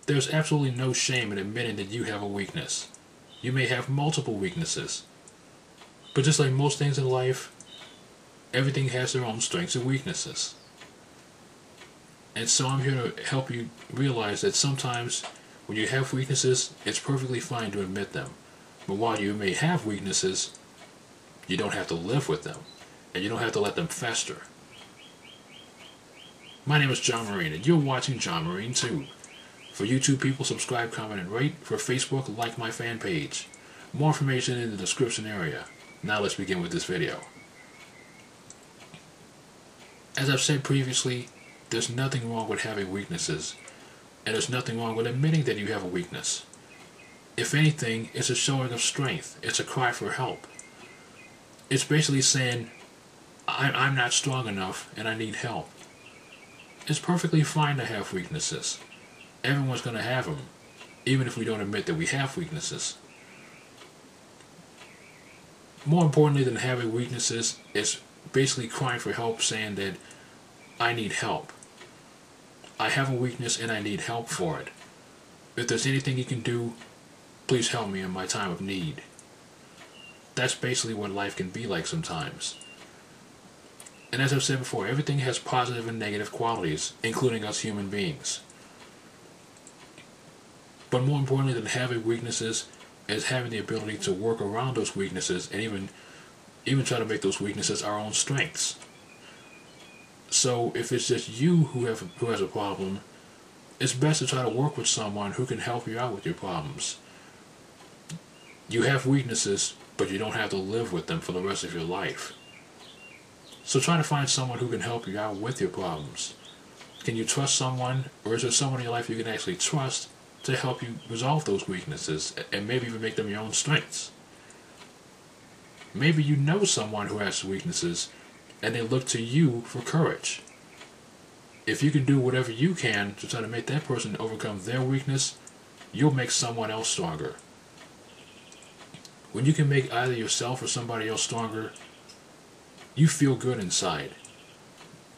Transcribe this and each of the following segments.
There's absolutely no shame in admitting that you have a weakness. You may have multiple weaknesses. But just like most things in life, everything has their own strengths and weaknesses. And so I'm here to help you realize that sometimes when you have weaknesses, it's perfectly fine to admit them. But while you may have weaknesses, you don't have to live with them. And you don't have to let them fester. My name is John Marine, and you're watching John Marine Tube. For YouTube people, subscribe, comment, and rate. For Facebook, like my fan page. More information in the description area. Now let's begin with this video. As I've said previously, there's nothing wrong with having weaknesses, and there's nothing wrong with admitting that you have a weakness. If anything, it's a showing of strength. It's a cry for help. It's basically saying, I'm not strong enough and I need help. It's perfectly fine to have weaknesses. Everyone's going to have them, even if we don't admit that we have weaknesses. More importantly than having weaknesses is basically crying for help, saying that I need help. I have a weakness and I need help for it. If there's anything you can do, please help me in my time of need. That's basically what life can be like sometimes. And as I've said before, everything has positive and negative qualities, including us human beings. But more importantly than having weaknesses is having the ability to work around those weaknesses and even try to make those weaknesses our own strengths. So if it's just you who has a problem, it's best to try to work with someone who can help you out with your problems. You have weaknesses, but you don't have to live with them for the rest of your life. So try to find someone who can help you out with your problems. Can you trust someone, or is there someone in your life you can actually trust to help you resolve those weaknesses and maybe even make them your own strengths? Maybe you know someone who has weaknesses and they look to you for courage. If you can do whatever you can to try to make that person overcome their weakness, you'll make someone else stronger. When you can make either yourself or somebody else stronger, you feel good inside.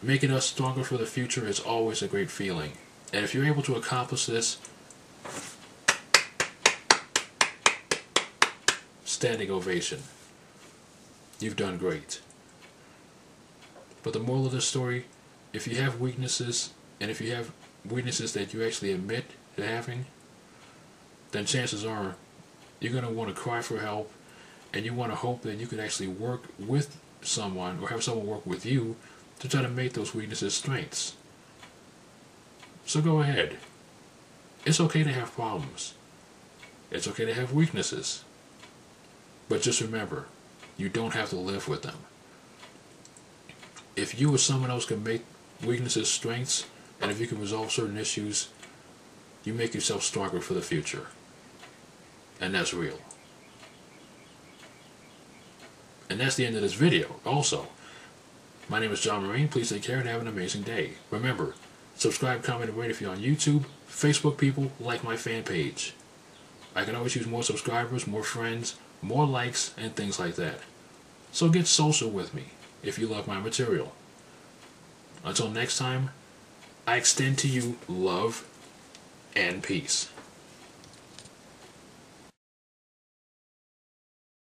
Making us stronger for the future is always a great feeling. And if you're able to accomplish this, standing ovation. You've done great. But the moral of this story, if you have weaknesses, and if you have weaknesses that you actually admit to having, then chances are you're going to want to cry for help, and you want to hope that you can actually work with someone or have someone work with you to try to make those weaknesses strengths. So go ahead. It's okay to have problems. It's okay to have weaknesses. But just remember, you don't have to live with them. If you or someone else can make weaknesses strengths, and if you can resolve certain issues, you make yourself stronger for the future. And that's real. And that's the end of this video. Also, my name is John Marine. Please take care and have an amazing day. Remember, subscribe, comment, and rate if you're on YouTube. Facebook people, like my fan page. I can always use more subscribers, more friends, more likes, and things like that. So get social with me if you love my material. Until next time, I extend to you love and peace.